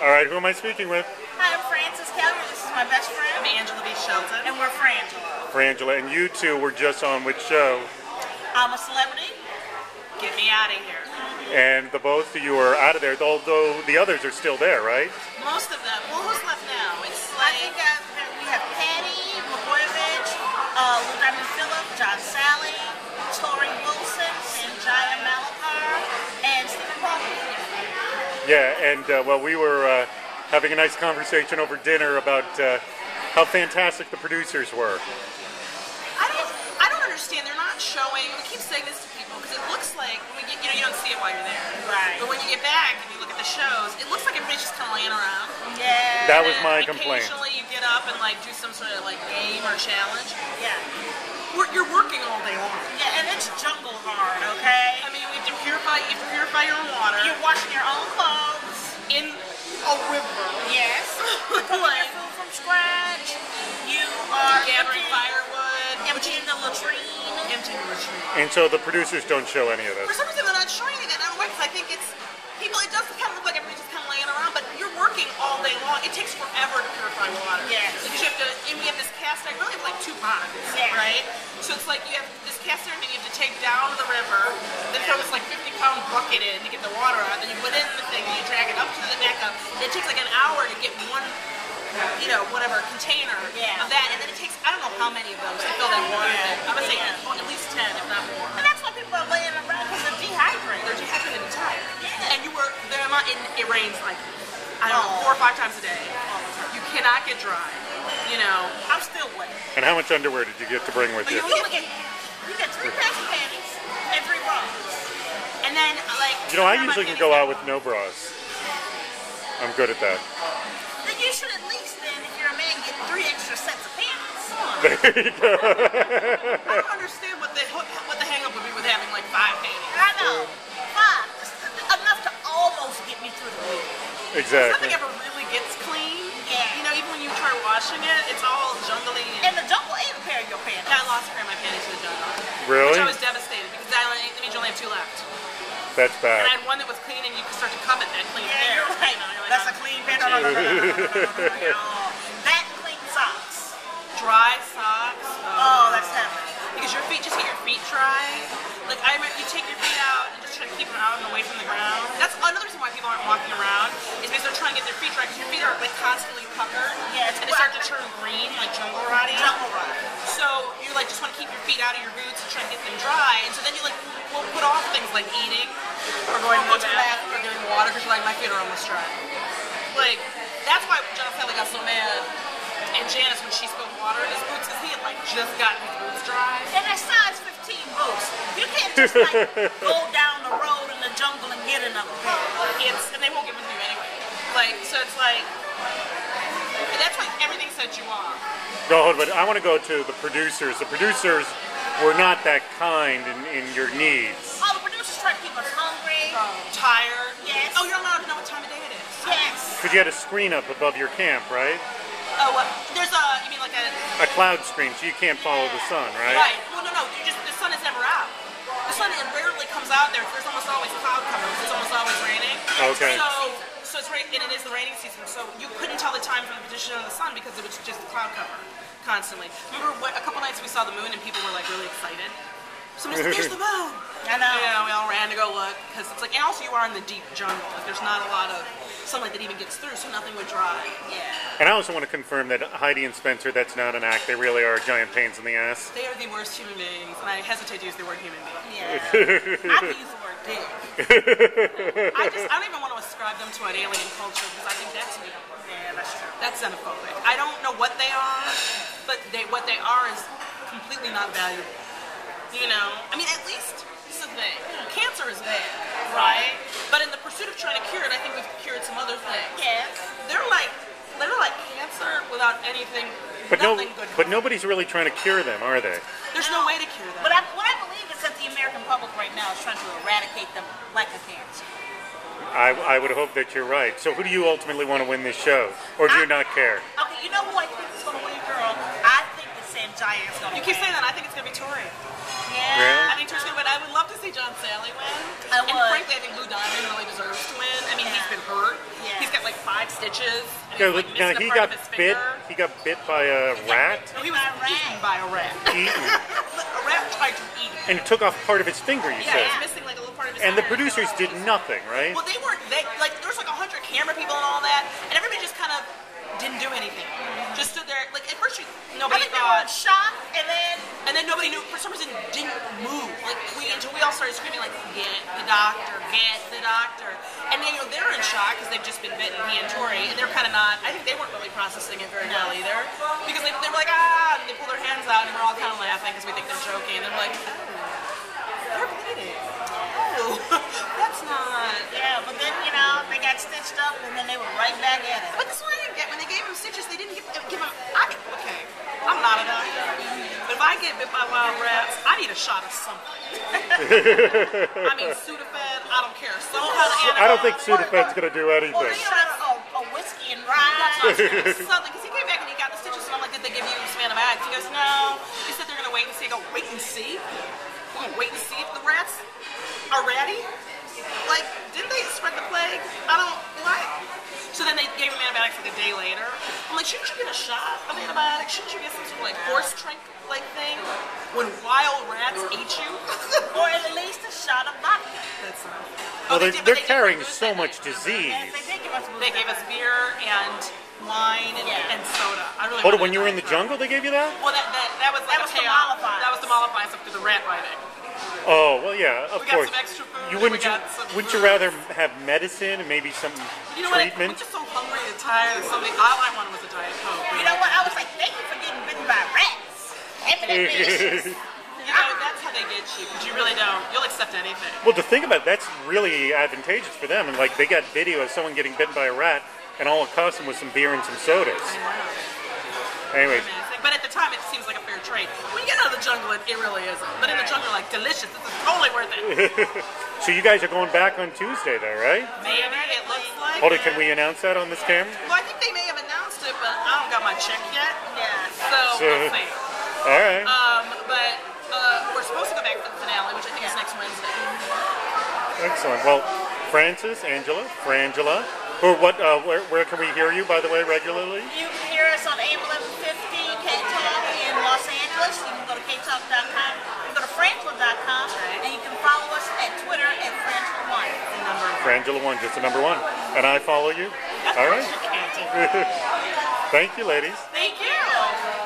All right, who am I speaking with? Hi, I'm Callier. This is my best friend. I'm Angela B. Shelton. And we're Frangela. Frangela, and you two were just on which show? I'm a Celebrity. Get me out of here. And the both of you are out of there, although the others are still there, right? Most of them. Well, who's left now? It's I like... think we have Patty Blagojevich, Lou Diamond Phillip, John Sally, Tori Wilson, Sanjaya Malakar, and Stephen Paul. Yeah, and well, we were having a nice conversation over dinner about how fantastic the producers were. I don't understand. They're not showing. We keep saying this to people because it looks like when we get, you don't see it while you're there. Right. But when you get back and you look at the shows, it looks like everybody's just kind of laying around. Yeah. That was my complaint. Occasionally you get up and like do some sort of like game or challenge. Yeah. You're working all day long. Yeah, and it's jungle hard, okay? I mean, you have to purify your own water. You're washing your own clothes. In a river. Yes. You're cooking your food from scratch. You are gathering firewood. Emptying the latrine. Emptying the latrine. And so the producers don't show any of this. For some reason, they're not showing any of that. I don't know why, because I think it's people. It does kind of look like everybody's just kind of laying around, but you're working all day long. It takes forever to purify water. Yes. Because you have to, and we have this cast iron. Really, have like 2 ponds, right? So it's like you have this cast iron, and you have to take down to the river, then throw this like 50-pound bucket in to get the water out. Then you put in the thing, and you drag it up to the back up. And it takes like an hour to get one, whatever container of that, and then it takes I don't know how many of those to fill that water. I'm gonna say at least 10, if not more. And that's why people are laying around because they're dehydrated. They're dehydrated and tired. Yeah. And it rains like, I don't know, 4 or 5 times a day. You cannot get dry. I'm still wet. And how much underwear did you get to bring with you? You get 3 pairs of panties and 3 bras. And then, like... I usually can go out with no bras. I'm good at that. Then you should at least, if you're a man, get 3 extra sets of panties. There you go. I don't understand what the hang-up would be with having like 5 panties. I know. 5. Just enough to almost get me through the week. Exactly. Nothing ever really gets clean. Yeah. Even when you try washing it, it's all jungly. And the jungle ain't a pair of your panties. I lost a pair of my panties to the jungle. Really? Which I was devastated because that means you only have 2 left. That's bad. And I had one that was clean and you could start to covet that clean pair. You're right. That's a clean pair. No. That and clean socks. Dry socks. Oh, that's heaven. Because your feet, just get your feet dry. Like, I remember you take your feet out and just try to keep them out and away from the ground. That's another reason why people aren't walking around, is because they're trying to get their feet dry, because your feet are like constantly puckered. Yeah, and they start to turn green, like jungle rotting. Jungle rot. So you like just want to keep your feet out of your boots and try to get them dry, and so then you like will put off things like eating or going to the bathroom or getting water, because you're like, my feet are almost dry. Like, that's why John Sally got so mad. And Janice, when she spilled water in his boots, because he had like just gotten his boots dry. And they're size 15 boots. You can't just like go down the road in the jungle and get another pair. And they won't give them to you anyway. Like, so it's like, that's why everything sets you off. No, but I want to go to the producers. The producers were not that kind in your needs. Oh, the producers try to keep us hungry. Tired. Yes. Oh, you're not allowed to know what time of day it is. Yes. Because you had a screen up above your camp, right? Oh, there's you mean like a cloud screen, so you can't follow the sun, right? Right. Well, no, the sun is never out. The sun rarely comes out there. There's almost always cloud cover. It's almost always raining. Okay. So it's right, and it is the raining season. So you couldn't tell the time from the position of the sun because it was just cloud cover constantly. Remember a couple nights we saw the moon and people were like really excited. Somebody said, "There's the moon!" I know. Yeah, we all ran to go look because it's like, and also you are in the deep jungle. Like there's not a lot of sunlight that even gets through, so nothing would dry. Yeah. And I also want to confirm that Heidi and Spencer, that's not an act. They really are giant pains in the ass. They are the worst human beings, and I hesitate to use the word human being. Yeah. I can use the word dick. I don't even want to ascribe them to an alien culture because I think that's weird. Yeah, that's true. That's xenophobic. I don't know what they are, but what they are is completely not valuable. I mean, at least this is the thing. Cancer is bad, right? But in the pursuit of trying to cure it, I think we've cured some other things. Yes. They're like cancer without anything. But nobody's really trying to cure them, are they? There's no way to cure them. But what I believe is that the American public right now is trying to eradicate them like a cancer. I would hope that you're right. So who do you ultimately want to win this show? Or do you not care? Okay, you know who I think is going to win, girl? I think that Sanjaya is going to win. You keep saying that. I think it's going to be Tori. Yeah. Really? I think Tori's going to win. I would love to see John Sally win. I would. And frankly, I think Lou Diamond really deserves to win. I mean, he's been hurt. Yeah. He's got like 5 stitches. And Yeah, he was, like, now missing he a part got of his bit. finger. He got bit by a rat. No, he was eaten by a rat. Eaten. A rat tried to eat him. And it took off part of his finger, you Yeah, said. he was missing like a little part of his And the finger. producers did nothing, right? Well, they weren't. Like there was like 100 camera people and all that, and everybody just kind of didn't do anything. Just stood there. Like at first, I nobody think they were in thought, shock, and then nobody knew. For some reason, didn't move. Like until we all started screaming like, "Get the doctor! Get the doctor!" And they're in shock because they've just been bitten, he and Tori, and they're kind of not. I think they weren't really processing it very well either, because they were like, ah, and they pull their hands out, and we're all kind of laughing because we think they're joking, and they're like, oh, they're bleeding. Oh, that's not. yeah, but then they got stitched up, and then they were right back at it. But this one I didn't get. When they gave him stitches, they didn't give him. Okay, I'm not a doctor, but if I get bit by wild rats, I need a shot of something. I mean, Sudafed, I don't care. Some kind of antibiotic. I don't think Sudafed's going to do anything. Or a whiskey and rye. Something, because he came back and he got the stitches, and I'm like, did they give you some antibiotics? He goes, no. He said they're going to wait and see. I go, wait and see? We're going to wait and see if the rats are ratty? Like, didn't they spread the plague? What? So then they gave him antibiotics like a day later. I'm like, shouldn't you get a shot of antibiotics? Shouldn't you get some sort of like horse drink-like thing when wild rats ate you? Or at least a shot of vodka. That's not. Well, they they're did carrying booze so that much night. disease. Yes, they did give us booze. They gave us beer and wine and soda. I really Oh, wanted when you were in the Diet Coke. jungle, they gave you that? Well, that was like That was a the payoff. mollifier. That was the mollifier after the rat biting. Oh, well, yeah, of We got course. some extra food. You and wouldn't we got some wouldn't you booze. rather have medicine and maybe some You know what? treatment? I'm just so hungry and tired of something. All I wanted was a Diet Coke. You know what? I was like, thank you for getting bitten by rats. Delicious. You know, that's how they get you. Because you really don't. You'll accept anything. Well, to think about it, that's really advantageous for them. And like they got video of someone getting bitten by a rat, and all it cost them was some beer and some sodas. I know. Anyways, Amazing. But at the time, it seems like a fair trade. When you get out of the jungle, it really isn't. But in the jungle, like, delicious. This is totally worth it. so you guys are going back on Tuesday, there, right? Maybe it looks like. Hold it, can we announce that on this camera? Well, I think they may have announced it, but I don't got my check yet. Yeah. So we'll see. All right. But we're supposed to go back for the finale, which I think is next Wednesday. Excellent. Well, Francis, Angela, Frangela, or what? Where can we hear you, by the way, regularly? You can hear us on AM 1150 K-Talk in Los Angeles. You can go to ktalk.com. You can go to frangela.com, and you can follow us at Twitter at Frangela1. Frangela1, just the number one. And I follow you. All right. Thank you, ladies. Thank you.